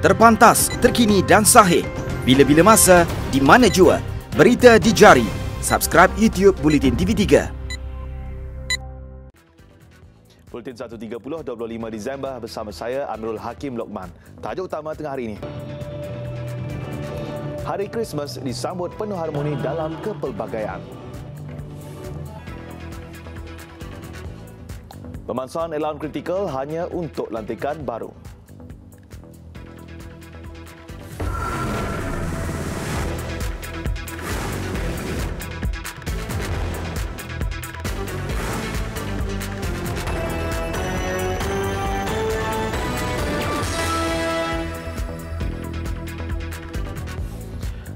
Terpantas, terkini dan sahih. Bila-bila masa, di mana jua. Berita di jari. Subscribe YouTube Bulletin TV3. Bulletin 1.30, 25 Disember bersama saya, Amirul Hakim Lokman. Tajuk utama tengah hari ini. Hari Krismas disambut penuh harmoni dalam kepelbagaian. Pemansuhan allowance kritikal hanya untuk lantikan baru.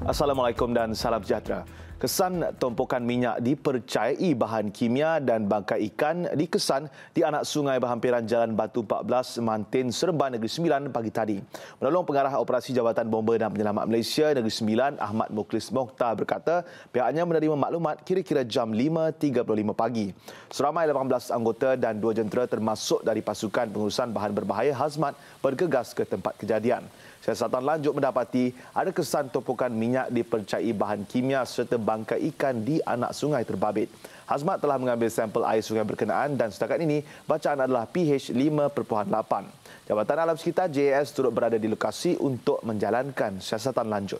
Assalamualaikum dan salam sejahtera. Kesan tumpukan minyak dipercayai bahan kimia dan bangkai ikan dikesan di anak sungai berhampiran Jalan Batu 14, Mantin, Seremban, Negeri Sembilan pagi tadi. Menolong Pengarah Operasi Jabatan Bomba dan Penyelamat Malaysia, Negeri Sembilan, Ahmad Mukhlis Mokhtar berkata pihaknya menerima maklumat kira-kira jam 5.35 pagi. Seramai 18 anggota dan 2 jentera termasuk dari pasukan pengurusan bahan berbahaya Hazmat bergegas ke tempat kejadian. Siasatan lanjut mendapati ada kesan tumpukan minyak dipercayai bahan kimia serta bangkai ikan di anak sungai terbabit. Hazmat telah mengambil sampel air sungai berkenaan dan setakat ini bacaan adalah pH 5.8. Jabatan Alam Sekitar JAS turut berada di lokasi untuk menjalankan siasatan lanjut.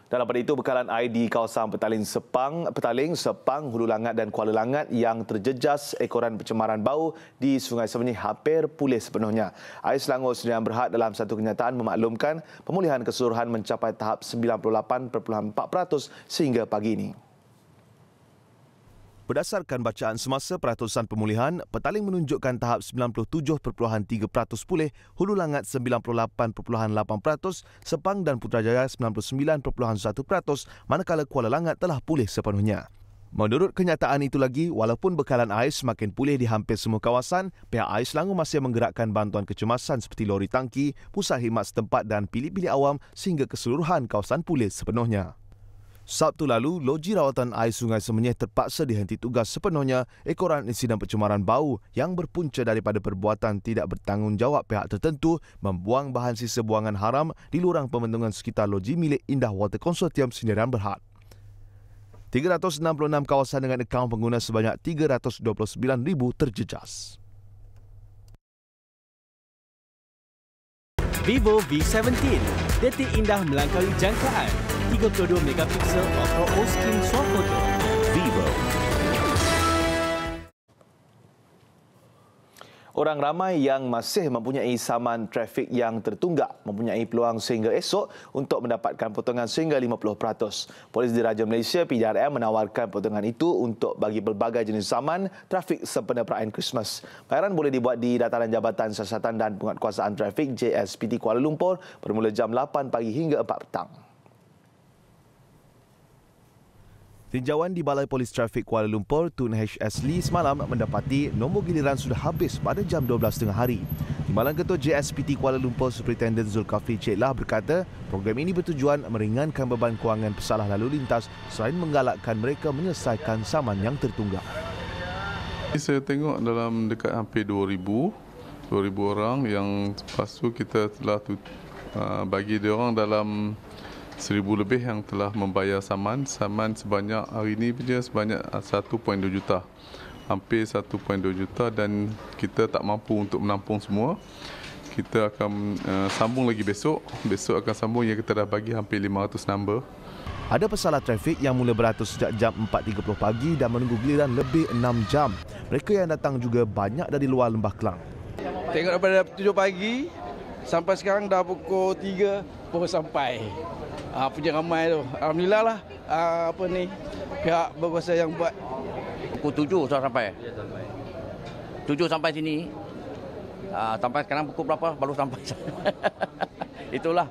Dalam pada itu, bekalan air di kawasan Petaling, Sepang, Hulu Langat dan Kuala Langat yang terjejas ekoran pencemaran bau di Sungai Semenyih hampir pulih sepenuhnya. Air Selangor Sdn Berhad dalam satu kenyataan memaklumkan pemulihan keseluruhan mencapai tahap 98.4% sehingga pagi ini. Berdasarkan bacaan semasa peratusan pemulihan, Petaling menunjukkan tahap 97.3% pulih, Hulu Langat 98.8%, Sepang dan Putrajaya 99.1%, manakala Kuala Langat telah pulih sepenuhnya. Menurut kenyataan itu lagi, walaupun bekalan air semakin pulih di hampir semua kawasan, pihak Air Selangor masih menggerakkan bantuan kecemasan seperti lori tangki, pusat khidmat setempat dan bilik-bilik awam sehingga keseluruhan kawasan pulih sepenuhnya. Sabtu lalu, loji rawatan air Sungai Semenyih terpaksa dihenti tugas sepenuhnya ekoran insiden pencemaran bau yang berpunca daripada perbuatan tidak bertanggungjawab pihak tertentu membuang bahan sisa buangan haram di lurang pembendungan sekitar loji milik Indah Water Consortium Sdn Berhad. 366 kawasan dengan akaun pengguna sebanyak 329,000 terjejas. Vivo V17, detik indah melangkaui jangkaan. 32 megapiksel Ultra O-Skin Swafoto. Vivo. Orang ramai yang masih mempunyai saman trafik yang tertunggak mempunyai peluang sehingga esok untuk mendapatkan potongan sehingga 50%. Polis Diraja Malaysia PDRM menawarkan potongan itu untuk bagi pelbagai jenis saman trafik sempena perayaan Krismas. Bayaran boleh dibuat di Dataran Jabatan Siasatan dan Penguatkuasaan Trafik JSPT Kuala Lumpur bermula jam 8 pagi hingga 4 petang. Tinjauan di Balai Polis Trafik Kuala Lumpur, Tun H.S. Lee semalam mendapati nombor giliran sudah habis pada jam 12 tengah hari. Timbalan Ketua JSPT Kuala Lumpur Superintendent Zulkafli Ceklah berkata, program ini bertujuan meringankan beban kewangan pesalah lalu lintas selain menggalakkan mereka menyelesaikan saman yang tertunggak. Saya tengok dalam dekat hampir 2,000 orang yang lepas tu kita telah bagi dia orang dalam 1,000 lebih yang telah membayar saman sebanyak hari ini punya sebanyak 1.2 juta. Hampir 1.2 juta dan kita tak mampu untuk menampung semua. Kita akan sambung lagi besok. Besok akan sambung yang kita dah bagi hampir 500 number. Ada pesalah trafik yang mula beratur sejak jam 4.30 pagi dan menunggu giliran lebih 6 jam. Mereka yang datang juga banyak dari luar Lembah Kelang. Tengok daripada 7 pagi sampai sekarang dah pukul 3 baru sampai. Punya ramai tu. Alhamdulillah lah pihak berkuasa yang buat. Pukul 7 sudah sampai. 7 sampai sini. Sampai sekarang pukul berapa baru sampai. Itulah.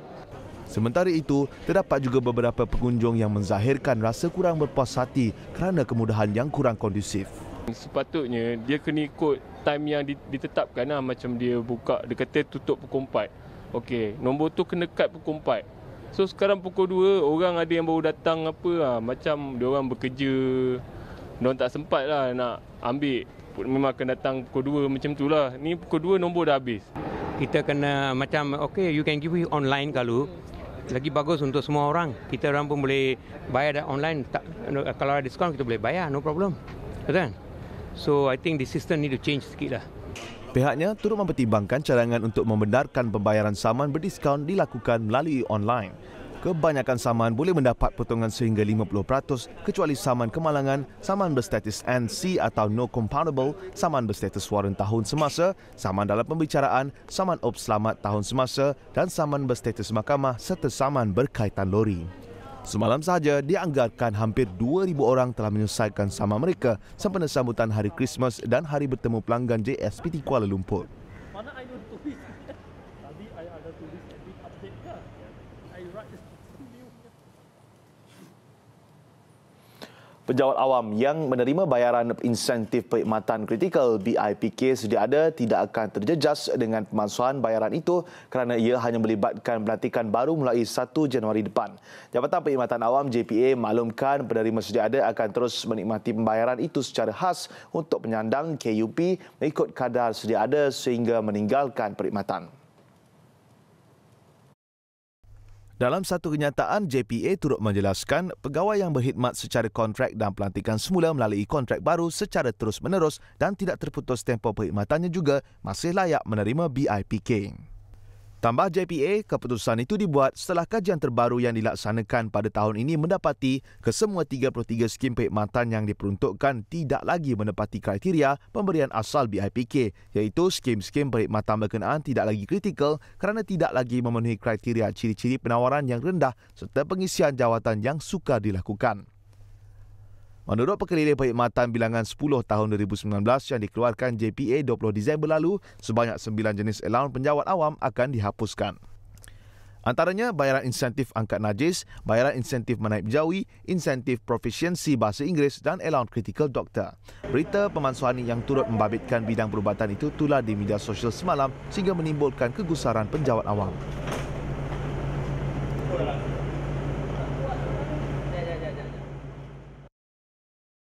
Sementara itu, terdapat juga beberapa pengunjung yang menzahirkan rasa kurang berpuas hati kerana kemudahan yang kurang kondusif. Sepatutnya dia kena ikut time yang ditetapkan lah. Macam dia buka, dia kata tutup pukul 4. Okey, nombor tu kena cut pukul 4. So sekarang pukul 2 orang ada yang baru datang apa macam dia orang bekerja. Diorang tak sempat lah nak ambil. Memang akan datang pukul 2 macam tu lah. Ni pukul 2 nombor dah habis. Kita kena macam okay, you can give it online kalau lagi bagus untuk semua orang. Kita orang pun boleh bayar online. Kalau ada diskaun kita boleh bayar, no problem. Betul? So I think the system need to change sikit lah. Pihaknya turut mempertimbangkan cadangan untuk membenarkan pembayaran saman berdiskaun dilakukan melalui online. Kebanyakan saman boleh mendapat potongan sehingga 50% kecuali saman kemalangan, saman berstatus NC atau no compoundable, saman berstatus waran tahun semasa, saman dalam pembicaraan, saman op selamat tahun semasa dan saman berstatus mahkamah serta saman berkaitan lori. Semalam sahaja dianggarkan hampir 2,000 orang telah menyelesaikan saman mereka sempena sambutan Hari Krismas dan Hari Bertemu Pelanggan JSPT Kuala Lumpur. Mana I ada tulis? Tadi I ada tulis edit update ke? I write new. Pejabat awam yang menerima bayaran insentif perkhidmatan kritikal BIPK sedia ada tidak akan terjejas dengan pemalsuan bayaran itu kerana ia hanya melibatkan pelantikan baru mulai 1 Januari depan. Jabatan Perkhidmatan Awam JPA maklumkan penerima sedia ada akan terus menikmati pembayaran itu secara khas untuk penyandang KUP mengikut kadar sedia ada sehingga meninggalkan perkhidmatan. Dalam satu kenyataan, JPA turut menjelaskan pegawai yang berkhidmat secara kontrak dan pelantikan semula melalui kontrak baru secara terus-menerus dan tidak terputus tempoh perkhidmatannya juga masih layak menerima BIPK. Tambah JPA, keputusan itu dibuat setelah kajian terbaru yang dilaksanakan pada tahun ini mendapati kesemua 33 skim perkhidmatan yang diperuntukkan tidak lagi menepati kriteria pemberian asal BIPK, iaitu skim-skim perkhidmatan berkenaan tidak lagi kritikal kerana tidak lagi memenuhi kriteria ciri-ciri penawaran yang rendah serta pengisian jawatan yang sukar dilakukan. Menurut Pekelilih Perkhidmatan Bilangan 10 tahun 2019 yang dikeluarkan JPA 20 Disember lalu, sebanyak 9 jenis allowance penjawat awam akan dihapuskan. Antaranya bayaran insentif angkat najis, bayaran insentif menaip jawi, insentif proficiency bahasa Inggeris dan allowance critical doctor. Berita pemalsuan yang turut membabitkan bidang perubatan itu tular di media sosial semalam sehingga menimbulkan kegusaran penjawat awam.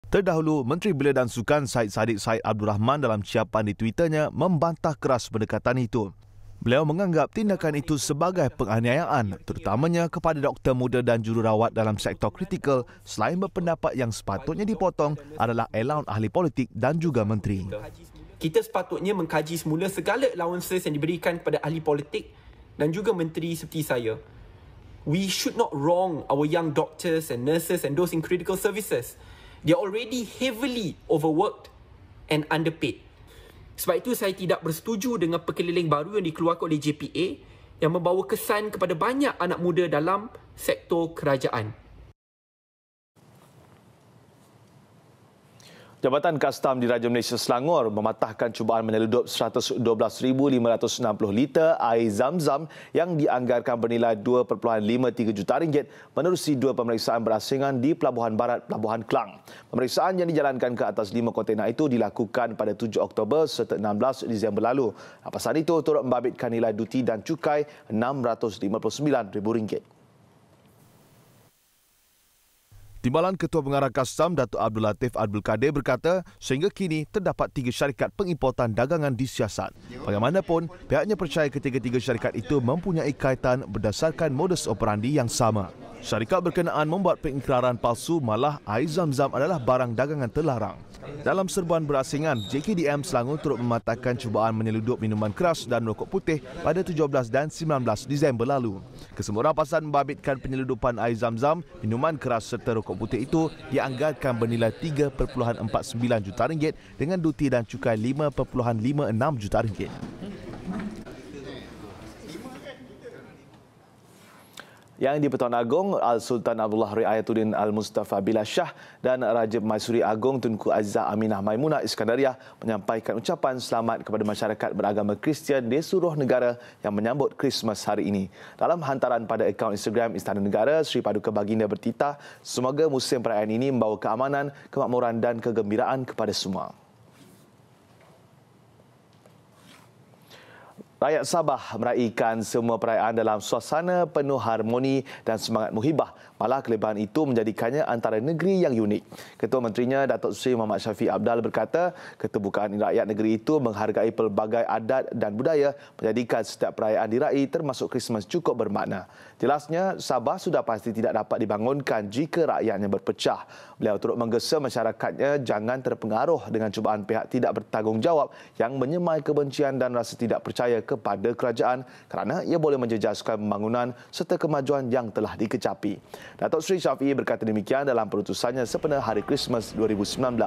Terdahulu, Menteri Belia dan Sukan Syed Saddiq Syed Abdul Rahman dalam ciapan di Twitternya membantah keras pendekatan itu. Beliau menganggap tindakan itu sebagai penganiayaan, terutamanya kepada doktor muda dan jururawat dalam sektor kritikal selain berpendapat yang sepatutnya dipotong adalah allowance ahli politik dan juga menteri. Kita sepatutnya mengkaji semula segala allowances yang diberikan kepada ahli politik dan juga menteri seperti saya. We should not wrong our young doctors and nurses and those in critical services. They are already heavily overworked and underpaid. Sebab itu saya tidak bersetuju dengan perkeliling baru yang dikeluarkan oleh JPA yang membawa kesan kepada banyak anak muda dalam sektor kerajaan. Jabatan Kastam Diraja Malaysia Selangor mematahkan cubaan menyeludup 112,560 liter air zam-zam yang dianggarkan bernilai 2.53 juta ringgit menerusi 2 pemeriksaan berasingan di Pelabuhan Barat, Pelabuhan Klang. Pemeriksaan yang dijalankan ke atas 5 kontena itu dilakukan pada 7 Oktober serta 16 Disember lalu. Pasaran itu turut membabitkan nilai duti dan cukai RM659,000. Timbalan Ketua Pengarah Kastam Datuk Abdul Latif Abdul Kadir berkata sehingga kini terdapat 3 syarikat pengimportan dagangan disiasat. Bagaimanapun, pihaknya percaya ketiga-tiga syarikat itu mempunyai kaitan berdasarkan modus operandi yang sama. Syarikat berkenaan membuat pengikraran palsu malah air zam-zam adalah barang dagangan terlarang. Dalam serbuan berasingan, JKDM Selangor turut mematahkan cubaan menyeludup minuman keras dan rokok putih pada 17 dan 19 Disember lalu. Kesemua rampasan membabitkan penyeludupan air zam-zam, minuman keras serta rokok putih itu dianggarkan bernilai 3.49 juta ringgit dengan duti dan cukai 5.56 juta ringgit. Yang di-Pertuan Agong, Al-Sultan Abdullah Riayatuddin Al-Mustafa Billah Shah dan Raja Maisuri Agong Tunku Aziza Aminah Maimunah Iskandariah menyampaikan ucapan selamat kepada masyarakat beragama Kristian di seluruh negara yang menyambut Krismas hari ini. Dalam hantaran pada akaun Instagram Istana Negara, Sri Paduka Baginda bertitah, semoga musim perayaan ini membawa keamanan, kemakmuran dan kegembiraan kepada semua. Rakyat Sabah meraihkan semua perayaan dalam suasana penuh harmoni dan semangat muhibah. Malah kelebihan itu menjadikannya antara negeri yang unik. Ketua Menterinya Datuk Seri Muhammad Syafiq Abdal berkata, keterbukaan rakyat negeri itu menghargai pelbagai adat dan budaya, menjadikan setiap perayaan diraih termasuk Krismas cukup bermakna. Jelasnya, Sabah sudah pasti tidak dapat dibangunkan jika rakyatnya berpecah. Beliau turut menggesa masyarakatnya jangan terpengaruh dengan cubaan pihak tidak bertanggungjawab yang menyemai kebencian dan rasa tidak percaya kepada kerajaan kerana ia boleh menjejaskan pembangunan serta kemajuan yang telah dikecapi. Datuk Seri Syafiee berkata demikian dalam perutusannya sempena Hari Krismas 2019.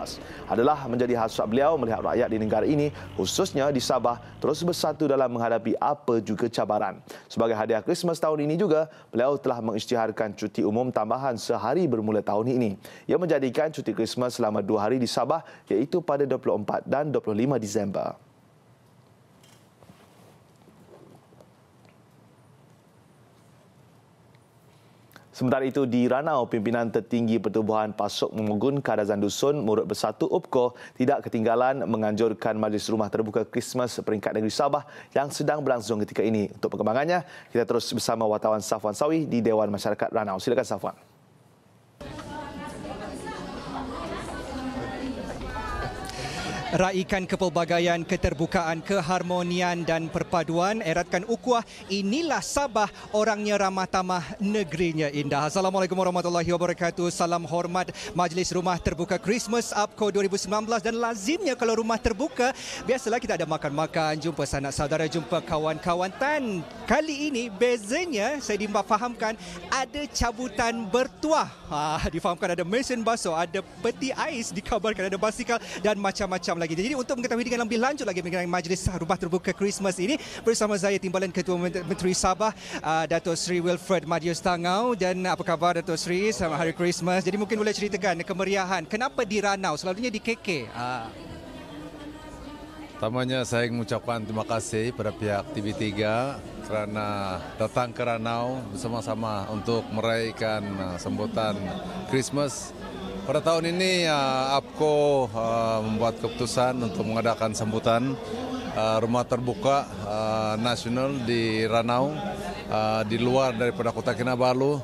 Adalah menjadi hasrat beliau melihat rakyat di negara ini, khususnya di Sabah, terus bersatu dalam menghadapi apa juga cabaran. Sebagai hadiah Krismas tahun ini juga, beliau telah mengisytiharkan cuti umum tambahan sehari bermula tahun ini. Ia menjadikan cuti Krismas selama 2 hari di Sabah, iaitu pada 24 dan 25 Disember. Sementara itu, di Ranau, pimpinan tertinggi Pertubuhan Pasok Memogun Kadazan Dusun Murut Bersatu UPKO tidak ketinggalan menganjurkan Majlis Rumah Terbuka Krismas peringkat negeri Sabah yang sedang berlangsung ketika ini. Untuk perkembangannya, kita terus bersama wartawan Safwan Sawi di Dewan Masyarakat Ranau. Silakan Safwan. Raikan kepelbagaian, keterbukaan, keharmonian dan perpaduan, eratkan ukhuwah, inilah Sabah, orangnya ramah tamah, negerinya indah. Assalamualaikum warahmatullahi wabarakatuh. Salam hormat Majlis Rumah Terbuka Krismas UPKO 2019, dan lazimnya kalau rumah terbuka, biasalah kita ada makan-makan, jumpa sanak saudara, jumpa kawan-kawan. Dan kali ini bezanya saya difahamkan ada cabutan bertuah. Difahamkan ada mesin basuh, ada peti ais, dikabarkan ada basikal dan macam-macam lagi. Jadi untuk mengetahui dengan lebih lanjut lagi mengenai Majlis Rumah Terbuka Krismas ini, bersama saya Timbalan Ketua Menteri Sabah, Datuk Seri Wilfred Madius Tangau. Dan apa khabar Datuk Seri? Selamat Hari Krismas. Jadi mungkin boleh ceritakan kemeriahan. Kenapa di Ranau? Selalunya di KK. Pertamanya saya mengucapkan terima kasih pada pihak TV3 kerana datang ke Ranau bersama-sama untuk meraihkan sambutan Krismas. Pada tahun ini UPKO membuat keputusan untuk mengadakan sambutan rumah terbuka nasional di Ranau di luar daripada Kota Kinabalu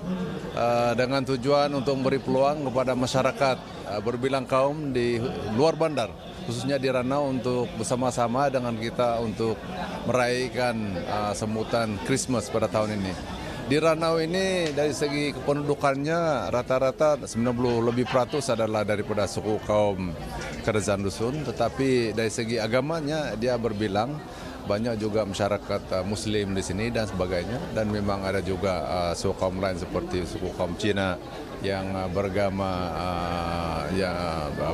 dengan tujuan untuk memberi peluang kepada masyarakat berbilang kaum di luar bandar, khususnya di Ranau, untuk bersama-sama dengan kita untuk meraihkan sambutan Krismas pada tahun ini. Di Ranau ini dari segi kependudukannya rata-rata 90% adalah daripada suku kaum Kadazan Dusun, tetapi dari segi agamanya dia berbilang banyak juga masyarakat Muslim di sini dan sebagainya, dan memang ada juga suku kaum lain seperti suku kaum Cina yang beragama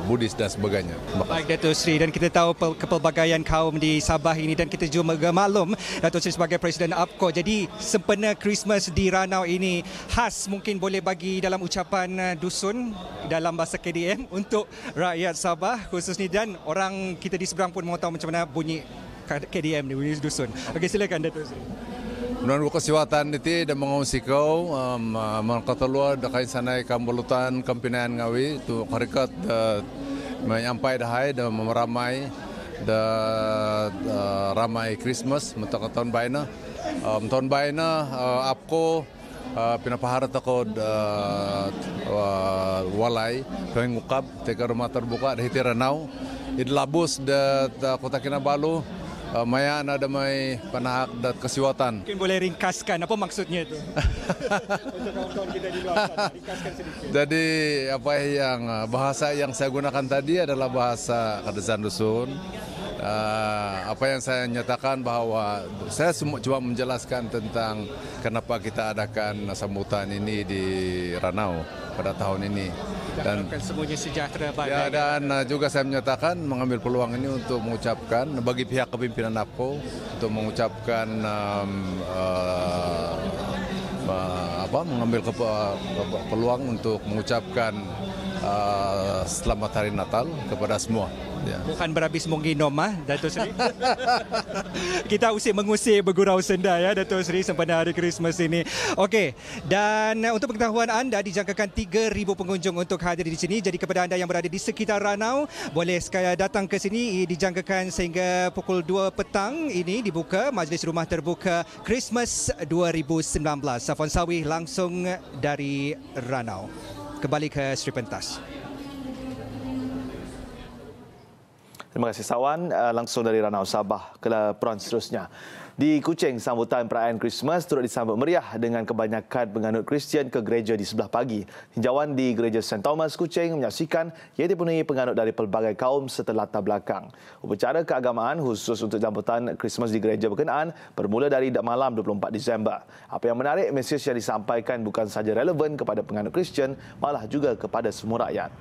Buddhis dan sebagainya. Baik Datuk Seri, dan kita tahu kepelbagaian kaum di Sabah ini, dan kita juga maklum Datuk Seri sebagai Presiden UPKO. Jadi sempena Krismas di Ranau ini khas, mungkin boleh bagi dalam ucapan dusun dalam bahasa KDM untuk rakyat Sabah khususnya, dan orang kita di seberang pun mahu tahu macam mana bunyi KDM ni, bunyi dusun. Okey, silakan Datuk Seri. Menurut kesihatan itu dan mengungsi kau mereka luar dekat sana kambelutan kampinan ngawi tu harikat menyampai dahai dan meramai ramai Krismas untuk tahun baina UPKO pinapahara takod walai pengukap teka rumah terbuka di Ranau idlabus de Kota Kinabalu. Maya ada mai panahak dan kesiwatan. Mungkin boleh ringkaskan apa maksudnya itu? Untuk kawan-kawan kita di luar sana, ringkaskan sedikit. Jadi apa yang bahasa yang saya gunakan tadi adalah bahasa Kadazan Dusun. Apa yang saya nyatakan bahwa saya cuma menjelaskan tentang kenapa kita adakan sambutan ini di Ranau pada tahun ini. Dan semuanya sejahtera baik. Ya, dan juga saya menyatakan mengambil peluang ini untuk mengucapkan bagi pihak kepimpinan UPKO untuk mengucapkan mengambil peluang untuk mengucapkan selamat Hari Natal kepada semua. Ya. Bukan berhabis menginum, Dato' Seri. Kita mengusir bergurau senda ya, Dato' Seri, sempena hari Christmas ini. Okey, dan untuk pengetahuan anda, dijangkakan 3,000 pengunjung untuk hadir di sini. Jadi kepada anda yang berada di sekitar Ranau, boleh sekali datang ke sini. Dijangkakan sehingga pukul 2 petang ini dibuka Majlis Rumah Terbuka Christmas 2019. Safwan Sawi langsung dari Ranau. Kembali ke Sri Pentas. Terima kasih Sawan. Langsung dari Ranau Sabah ke laporan seterusnya. Di Kuching, sambutan perayaan Christmas turut disambut meriah dengan kebanyakan penganut Kristian ke gereja di sebelah pagi. Tinjauan di Gereja St. Thomas Kuching menyaksikan ia dipenuhi penganut dari pelbagai kaum serta latar belakang. Upacara keagamaan khusus untuk sambutan Christmas di gereja berkenaan bermula dari malam 24 Disember. Apa yang menarik, mesej yang disampaikan bukan sahaja relevan kepada penganut Kristian, malah juga kepada semua rakyat.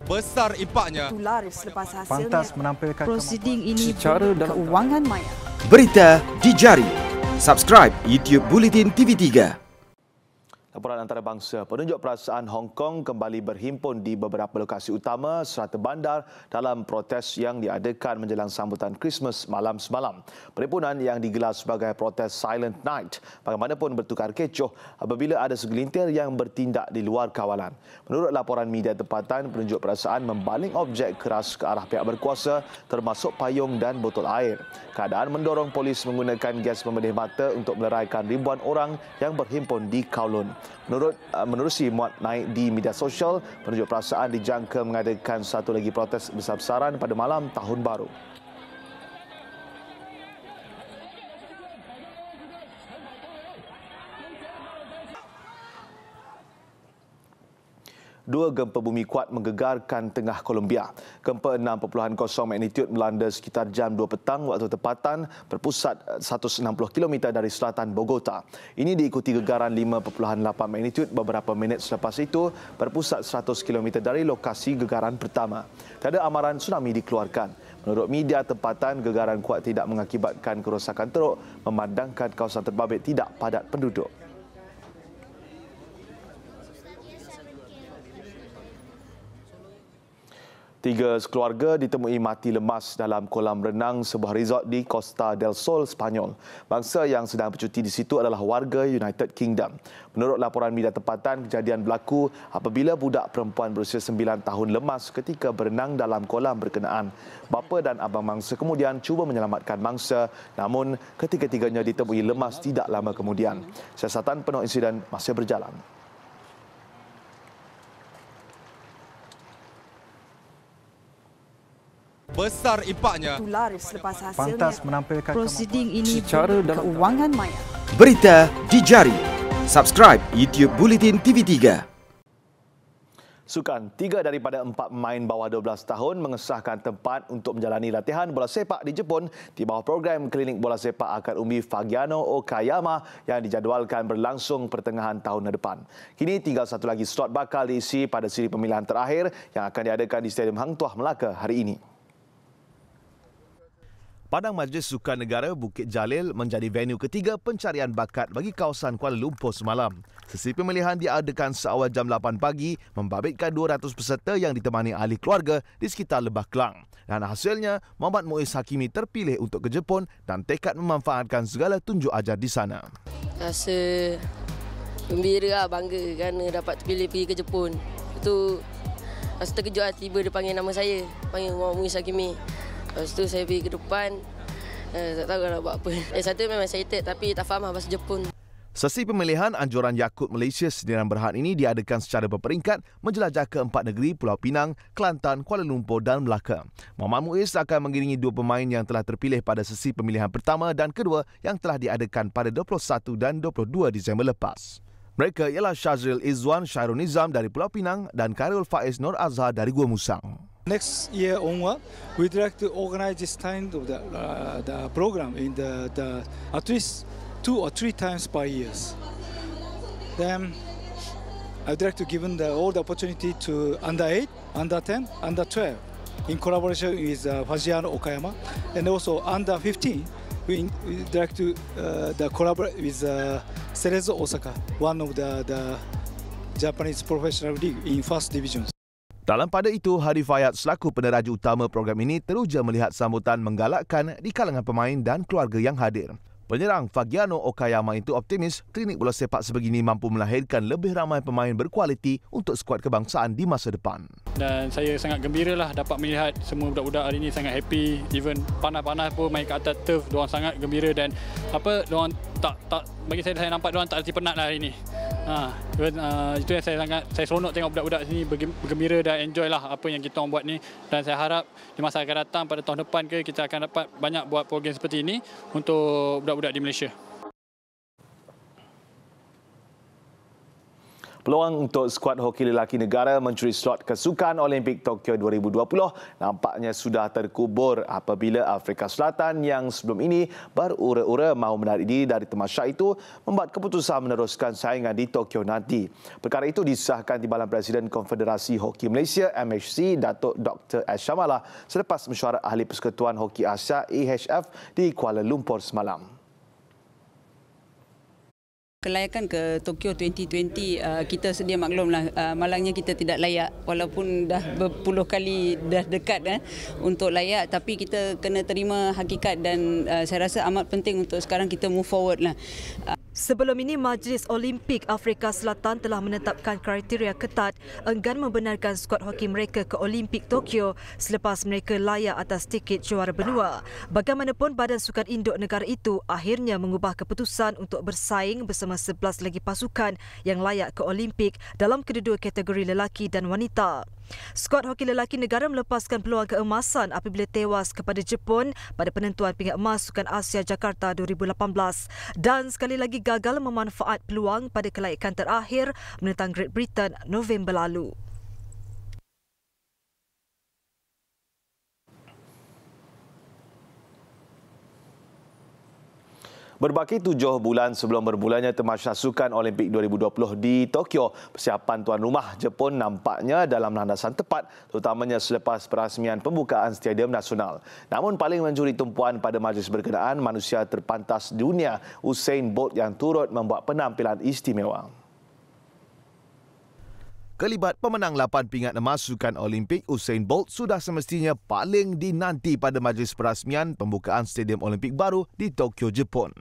Besar impaknya. Laris selepas hasilnya. Pantas menampilkan prosiding ini secara keuangan maya. Berita di jari. Subscribe YouTube Bulletin TV3. Laporan antarabangsa, penunjuk perasaan Hong Kong kembali berhimpun di beberapa lokasi utama serta bandar dalam protes yang diadakan menjelang sambutan Christmas malam semalam. Perhimpunan yang digelar sebagai protes Silent Night bagaimanapun bertukar kecoh apabila ada segelintir yang bertindak di luar kawalan. Menurut laporan media tempatan, penunjuk perasaan membaling objek keras ke arah pihak berkuasa termasuk payung dan botol air. Keadaan mendorong polis menggunakan gas pemedih mata untuk meleraikan ribuan orang yang berhimpun di Kowloon. Menerusi muat naik di media sosial, penunjuk perasaan dijangka mengadakan satu lagi protes besar-besaran pada malam Tahun Baru. Dua gempa bumi kuat menggegarkan tengah Colombia. Gempa 6.0 magnitud melanda sekitar jam 2 petang waktu tempatan berpusat 160 km dari selatan Bogota. Ini diikuti gegaran 5.8 magnitud beberapa minit selepas itu berpusat 100 km dari lokasi gegaran pertama. Tiada amaran tsunami dikeluarkan. Menurut media tempatan, gegaran kuat tidak mengakibatkan kerosakan teruk memandangkan kawasan terbabit tidak padat penduduk. 3 sekeluarga ditemui mati lemas dalam kolam renang sebuah resort di Costa del Sol, Spanyol. Bangsa yang sedang bercuti di situ adalah warga United Kingdom. Menurut laporan media tempatan, kejadian berlaku apabila budak perempuan berusia 9 tahun lemas ketika berenang dalam kolam berkenaan. Bapa dan abang mangsa kemudian cuba menyelamatkan mangsa, namun ketiga-tiganya ditemui lemas tidak lama kemudian. Siasatan penuh insiden masih berjalan. Besar impaknya. Laris selepas hasilnya. Pantas menampilkan prosiding ini secara keuangan maya. Berita di jari. Subscribe YouTube Bulletin TV3. Sukan, 3 daripada 4 pemain bawah 12 tahun mengesahkan tempat untuk menjalani latihan bola sepak di Jepun di bawah program Klinik Bola Sepak Akademi Fagiano Okayama yang dijadualkan berlangsung pertengahan tahun depan. Kini tinggal satu lagi slot bakal diisi pada siri pemilihan terakhir yang akan diadakan di Stadium Hang Tuah, Melaka hari ini. Padang Majlis Sukan Negara Bukit Jalil menjadi venue ketiga pencarian bakat bagi kawasan Kuala Lumpur semalam. Sesi pemilihan diadakan seawal jam 8 pagi membabitkan 200 peserta yang ditemani ahli keluarga di sekitar Lebah Kelang. Dan hasilnya, Muhammad Muiz Hakimi terpilih untuk ke Jepun dan tekad memanfaatkan segala tunjuk ajar di sana. Rasa gembira, bangga kerana dapat terpilih pergi ke Jepun. Itu rasa terkejut tiba dia panggil nama saya, panggil Muhammad Muiz Hakimi. Lepas tu saya pergi ke depan, tak tahu nak buat apa. Satu memang excited tapi tak faham bahasa Jepun. Sesi pemilihan anjuran Yakult Malaysia Sdn Bhd ini diadakan secara berperingkat menjelajah ke 4 negeri Pulau Pinang, Kelantan, Kuala Lumpur dan Melaka. Muhammad Muiz akan mengiringi 2 pemain yang telah terpilih pada sesi pemilihan pertama dan kedua yang telah diadakan pada 21 dan 22 Disember lepas. Mereka ialah Shazril Izwan Syairul Nizam dari Pulau Pinang dan Khairul Faiz Nur Azhar dari Gua Musang. Next year onward, we'd like to organize this kind of the program in the at least 2 or 3 times per year. Then I'd like to give all the opportunity to under 8, under 10, under 12 in collaboration with Fagiano Okayama, and also under 15 we'd like to collaborate with Cerezo Osaka, one of the Japanese professional league in first division. Dalam pada itu, Hadi Fayad selaku peneraju utama program ini teruja melihat sambutan menggalakkan di kalangan pemain dan keluarga yang hadir. Penyerang Fagiano Okayama itu optimis klinik bola sepak sebegini mampu melahirkan lebih ramai pemain berkualiti untuk skuad kebangsaan di masa depan. Dan saya sangat gembira lah dapat melihat semua budak-budak hari ini sangat happy. Even panas-panas pun main kat atas turf, diorang sangat gembira dan diorang tak bagi saya nampak diorang tak reti penat lah hari ini. Itu yang saya seronok tengok budak-budak sini bergembira dan enjoy lah apa yang kita orang buat ni. Dan saya harap di masa akan datang pada tahun depan kita akan dapat banyak buat program seperti ini untuk budak-budak di Malaysia. Peluang untuk skuad hoki lelaki negara mencuri slot ke Sukan Olimpik Tokyo 2020 nampaknya sudah terkubur apabila Afrika Selatan yang sebelum ini berura-ura mahu menarik diri dari tamasya itu membuat keputusan meneruskan saingan di Tokyo nanti. Perkara itu disahkan Timbalan Presiden Konfederasi Hoki Malaysia MHC Datuk Dr. Shamala selepas mesyuarat Ahli Persekutuan Hoki Asia AHF di Kuala Lumpur semalam. Kelayakan ke Tokyo 2020 kita sedia maklumlah, malangnya kita tidak layak walaupun dah berpuluh kali dah dekat untuk layak, tapi kita kena terima hakikat dan saya rasa amat penting untuk sekarang kita move forward lah. Sebelum ini, Majlis Olimpik Afrika Selatan telah menetapkan kriteria ketat enggan membenarkan skuad hoki mereka ke Olimpik Tokyo selepas mereka layak atas tiket juara benua. Bagaimanapun, Badan Sukan Induk negara itu akhirnya mengubah keputusan untuk bersaing bersama 11 lagi pasukan yang layak ke Olimpik dalam kedua-dua kategori lelaki dan wanita. Skuad hoki lelaki negara melepaskan peluang keemasan apabila tewas kepada Jepun pada penentuan pingat emas Sukan Asia Jakarta 2018 dan sekali lagi gagal memanfaat peluang pada kelayakan terakhir menentang Great Britain November lalu. Berbaki 7 bulan sebelum bermulanya tamasya Sukan Olimpik 2020 di Tokyo, persiapan tuan rumah Jepun nampaknya dalam landasan tepat, terutamanya selepas perasmian pembukaan Stadium Nasional. Namun paling mencuri tumpuan pada majlis berkenaan manusia terpantas dunia Usain Bolt yang turut membuat penampilan istimewa. Kelibat pemenang 8 pingat emas Sukan Olimpik, Usain Bolt sudah semestinya paling dinanti pada majlis perasmian pembukaan Stadium Olimpik baru di Tokyo, Jepun.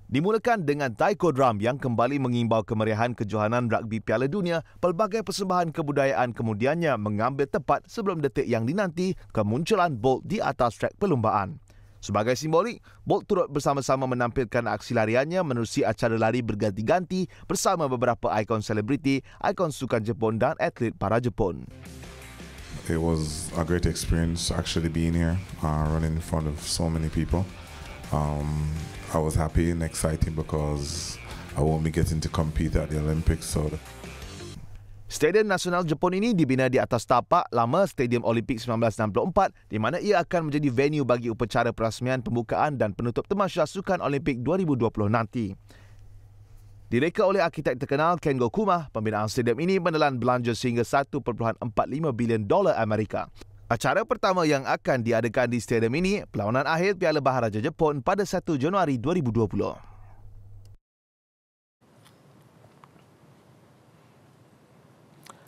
Dimulakan dengan taiko drum yang kembali mengimbau kemeriahan kejohanan rugby Piala Dunia, pelbagai persembahan kebudayaan kemudiannya mengambil tepat sebelum detik yang dinanti kemunculan Bolt di atas trek perlumbaan. Sebagai simbolik, Bolt turut bersama-sama menampilkan aksi lariannya menerusi acara lari berganti-ganti bersama beberapa ikon selebriti, ikon sukan Jepun dan atlet para Jepun. It was a great experience actually being here, running in front of so many people. I was happy and excited because I won't be getting to compete at the Olympics. Stadium Nasional Jepun ini dibina di atas tapak lama Stadium Olimpik 1964 di mana ia akan menjadi venue bagi upacara perasmian pembukaan dan penutup tamasya Sukan Olimpik 2020 nanti. Direka oleh arkitek terkenal Kengo Kuma, pembinaan stadium ini menelan belanja sehingga $1.45 bilion Amerika. Acara pertama yang akan diadakan di stadium ini, perlawanan akhir Piala Baharaja Jepun pada 1 Januari 2020.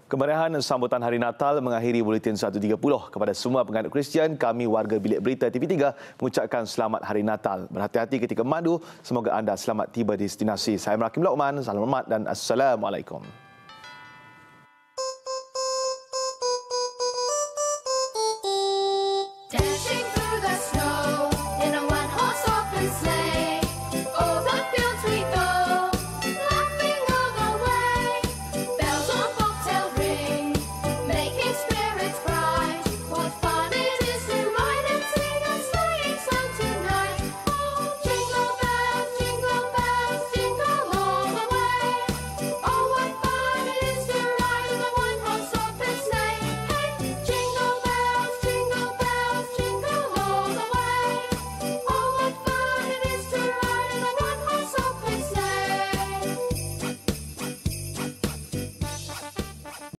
Kemeriahan sambutan Hari Natal mengakhiri Buletin 1.30. Kepada semua penganut Kristian, kami warga Bilik Berita TV3 mengucapkan selamat Hari Natal. Berhati-hati ketika memandu. Semoga anda selamat tiba di destinasi. Saya Merakim Lokman. Salam hormat dan Assalamualaikum.